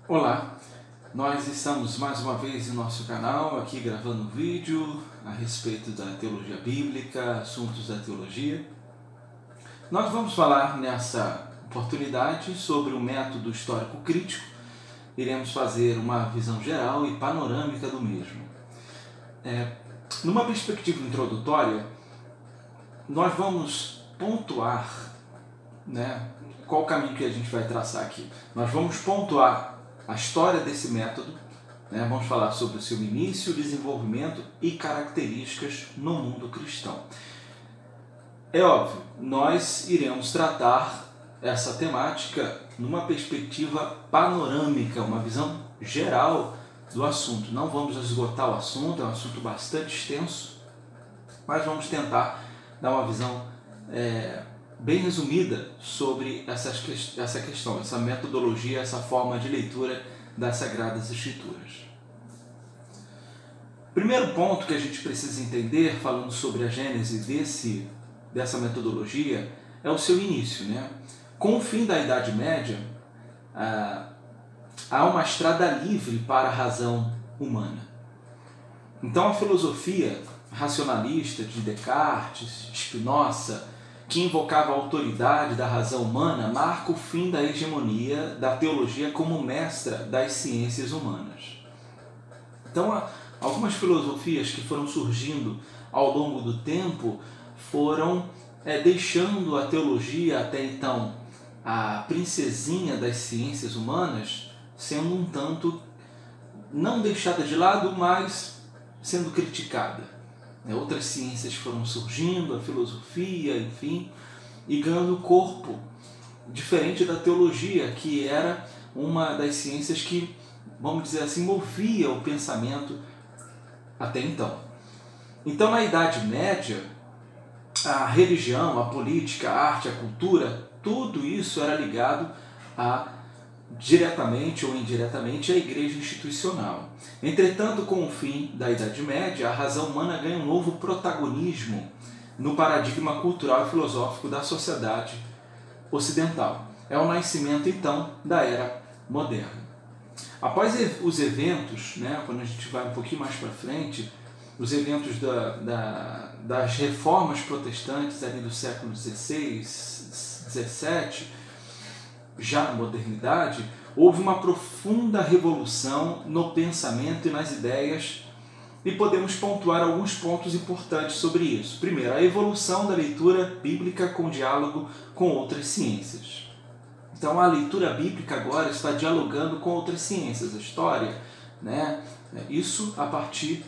Olá, nós estamos mais uma vez em nosso canal, aqui gravando um vídeo a respeito da teologia bíblica, assuntos da teologia. Nós vamos falar nessa oportunidade sobre o método histórico crítico. Iremos fazer uma visão geral e panorâmica do mesmo. Numa perspectiva introdutória, nós vamos pontuar, qual o caminho que a gente vai traçar aqui. Nós vamos pontuar a história desse método, vamos falar sobre o seu início, desenvolvimento e características no mundo cristão. É óbvio, nós iremos tratar essa temática numa perspectiva panorâmica, uma visão geral do assunto. Não vamos esgotar o assunto, é um assunto bastante extenso, mas vamos tentar dar uma visão bem resumida sobre essa questão, essa metodologia, essa forma de leitura das Sagradas Escrituras. Primeiro ponto que a gente precisa entender, falando sobre a gênese dessa metodologia, é o seu início. Com o fim da Idade Média, há uma estrada livre para a razão humana. Então a filosofia racionalista de Descartes, Spinoza, que invocava a autoridade da razão humana, marca o fim da hegemonia da teologia como mestra das ciências humanas. Então, algumas filosofias que foram surgindo ao longo do tempo foram deixando a teologia, até então a princesinha das ciências humanas, sendo um tanto não deixada de lado, mas sendo criticada. Outras ciências foram surgindo, a filosofia, enfim, e ganhando corpo, diferente da teologia, que era uma das ciências que, vamos dizer assim, movia o pensamento até então. Então, na Idade Média, a religião, a política, a arte, a cultura, tudo isso era ligado diretamente ou indiretamente à igreja institucional. Entretanto, com o fim da Idade Média, a razão humana ganha um novo protagonismo no paradigma cultural e filosófico da sociedade ocidental. É o nascimento, então, da Era Moderna. Após os eventos, quando a gente vai um pouquinho mais para frente, os eventos das reformas protestantes ali do século XVI, XVII, já na modernidade, houve uma profunda revolução no pensamento e nas ideias, e podemos pontuar alguns pontos importantes sobre isso. Primeiro, a evolução da leitura bíblica com diálogo com outras ciências. Então, a leitura bíblica agora está dialogando com outras ciências, a história, isso a partir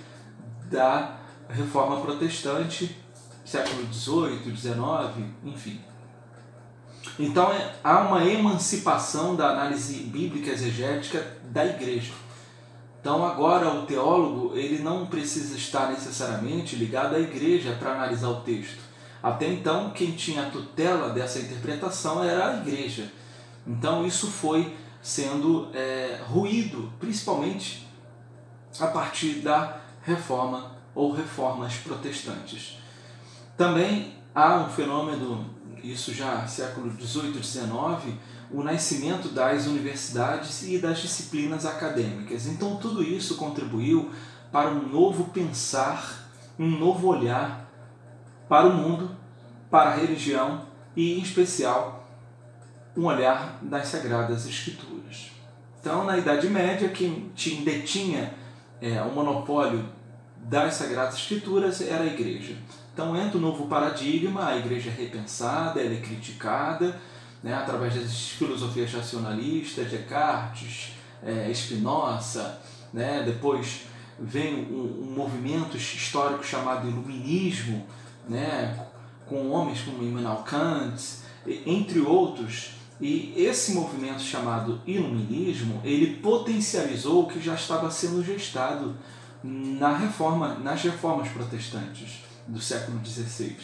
da Reforma Protestante, século XVIII, XIX, enfim. Então, há uma emancipação da análise bíblica exegética da igreja. Então, agora o teólogo ele não precisa estar necessariamente ligado à igreja para analisar o texto. Até então, quem tinha a tutela dessa interpretação era a igreja. Então, isso foi sendo ruído, principalmente a partir da reforma ou reformas protestantes. Também há um fenômeno, isso já século XVIII, XIX, o nascimento das universidades e das disciplinas acadêmicas. Então tudo isso contribuiu para um novo pensar, um novo olhar para o mundo, para a religião e, em especial, um olhar das Sagradas Escrituras. Então, na Idade Média, quem detinha o monopólio das Sagradas Escrituras era a igreja. Então entra um novo paradigma, a igreja é repensada, ela é criticada, através das filosofias racionalistas, Descartes, Spinoza, depois vem um movimento histórico chamado Iluminismo, com homens como Immanuel Kant, entre outros. E esse movimento chamado Iluminismo, ele potencializou o que já estava sendo gestado nas reformas protestantes do século XVI.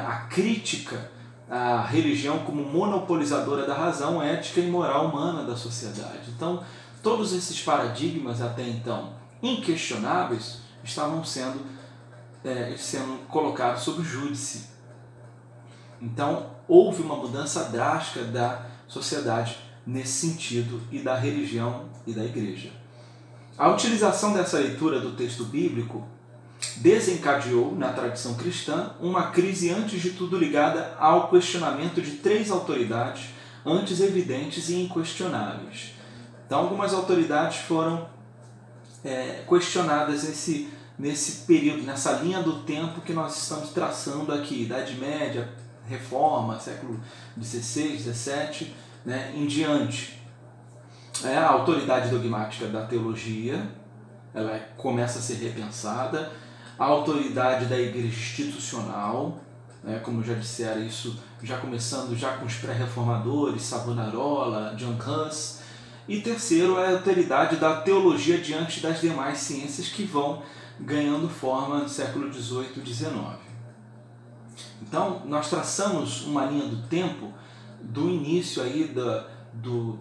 A crítica à religião como monopolizadora da razão ética e moral humana da sociedade. Então, todos esses paradigmas até então inquestionáveis estavam sendo colocados sob júdice. Então, houve uma mudança drástica da sociedade nesse sentido e da religião e da igreja. A utilização dessa leitura do texto bíblico desencadeou, na tradição cristã, uma crise antes de tudo ligada ao questionamento de 3 autoridades antes evidentes e inquestionáveis. Então, algumas autoridades foram questionadas nesse período, nessa linha do tempo que nós estamos traçando aqui, Idade Média, Reforma, século XVI, XVII, né, em diante. A autoridade dogmática da teologia, ela começa a ser repensada, a autoridade da igreja institucional, né, como já disseram, isso já começando já com os pré-reformadores, Savonarola, John Huss, e terceiro, a autoridade da teologia diante das demais ciências que vão ganhando forma no século XVIII e XIX. Então, nós traçamos uma linha do tempo do início aí do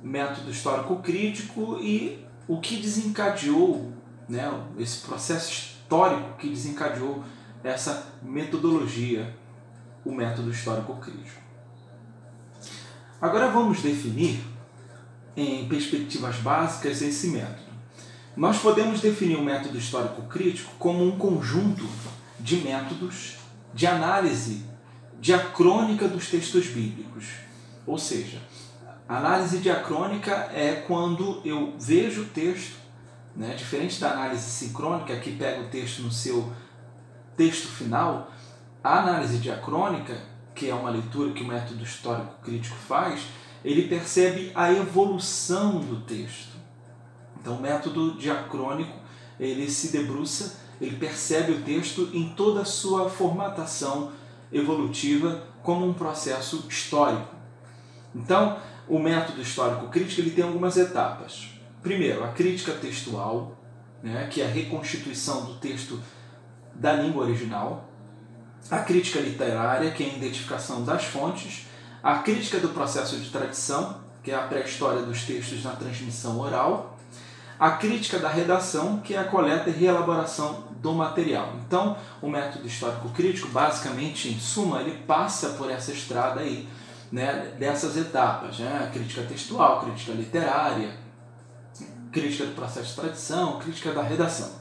método histórico crítico e o que desencadeou, né, esse processo histórico que desencadeou essa metodologia, o método histórico crítico. Agora vamos definir em perspectivas básicas esse método. Nós podemos definir o método histórico crítico como um conjunto de métodos de análise diacrônica dos textos bíblicos. Ou seja, a análise diacrônica é quando eu vejo o texto, né, diferente da análise sincrônica, que pega o texto no seu texto final. A análise diacrônica, que é uma leitura que o método histórico crítico faz, ele percebe a evolução do texto. Então, o método diacrônico, ele se debruça, ele percebe o texto em toda a sua formatação evolutiva como um processo histórico. Então, o método histórico crítico ele tem algumas etapas. Primeiro, a crítica textual, né, que é a reconstituição do texto da língua original. A crítica literária, que é a identificação das fontes. A crítica do processo de tradição, que é a pré-história dos textos na transmissão oral. A crítica da redação, que é a coleta e reelaboração do material. Então, o método histórico crítico, basicamente, em suma, ele passa por essa estrada aí, né, dessas etapas, né? A crítica textual, crítica literária, crítica do processo de tradição, crítica da redação.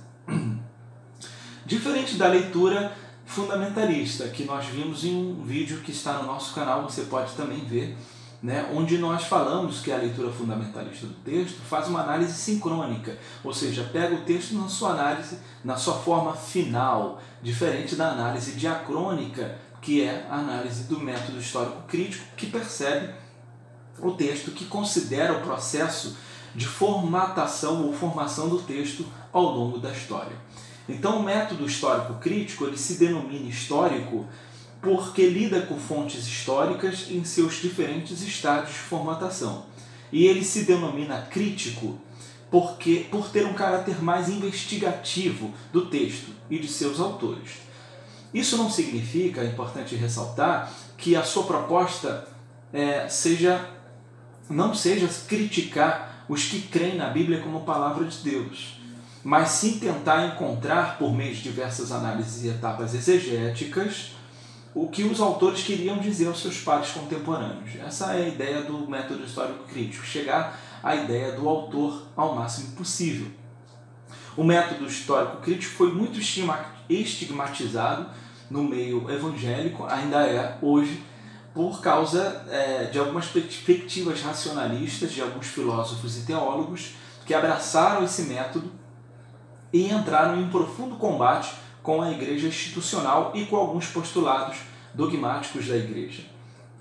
Diferente da leitura fundamentalista, que nós vimos em um vídeo que está no nosso canal, você pode também ver, né, onde nós falamos que a leitura fundamentalista do texto faz uma análise sincrônica, ou seja, pega o texto na sua análise, na sua forma final, diferente da análise diacrônica, que é a análise do método histórico crítico, que percebe o texto, que considera o processo de formatação ou formação do texto ao longo da história. Então, o método histórico crítico ele se denomina histórico porque lida com fontes históricas em seus diferentes estágios de formatação. E ele se denomina crítico por ter um caráter mais investigativo do texto e de seus autores. Isso não significa, é importante ressaltar, que a sua proposta não seja criticar os que creem na Bíblia como palavra de Deus, mas sim tentar encontrar, por meio de diversas análises e etapas exegéticas, o que os autores queriam dizer aos seus pares contemporâneos. Essa é a ideia do método histórico crítico, chegar à ideia do autor ao máximo possível. O método histórico crítico foi muito estigmatizado no meio evangélico, ainda é hoje, por causa de algumas perspectivas racionalistas de alguns filósofos e teólogos que abraçaram esse método e entraram em profundo combate com a igreja institucional e com alguns postulados dogmáticos da igreja,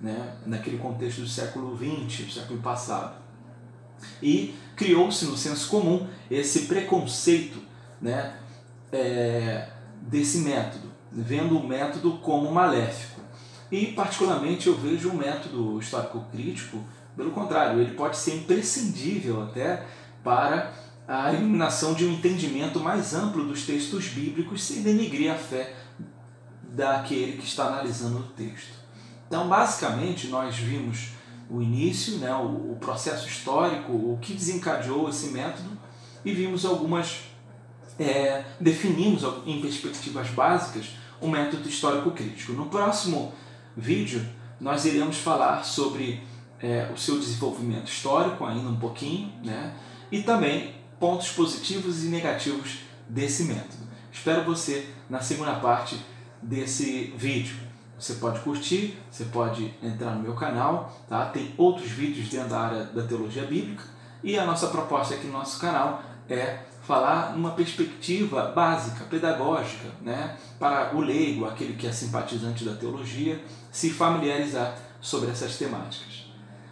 né, naquele contexto do século XX, do século passado. E criou-se no senso comum esse preconceito, né, desse método, vendo o método como maléfico. E, particularmente, eu vejo o método histórico-crítico, pelo contrário, ele pode ser imprescindível até para a iluminação de um entendimento mais amplo dos textos bíblicos sem denegrir a fé daquele que está analisando o texto. Então, basicamente, nós vimos o início, né, o processo histórico, o que desencadeou esse método, e vimos definimos em perspectivas básicas o método histórico crítico. No próximo vídeo, nós iremos falar sobre o seu desenvolvimento histórico, ainda um pouquinho, né? E também pontos positivos e negativos desse método. Espero você na segunda parte desse vídeo. Você pode curtir, você pode entrar no meu canal, tá? Tem outros vídeos dentro da área da teologia bíblica e a nossa proposta aqui no nosso canal é falar numa perspectiva básica, pedagógica, né? Para o leigo, aquele que é simpatizante da teologia, se familiarizar sobre essas temáticas.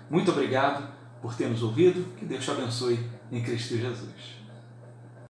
Muito obrigado por ter nos ouvido, que Deus te abençoe em Cristo Jesus.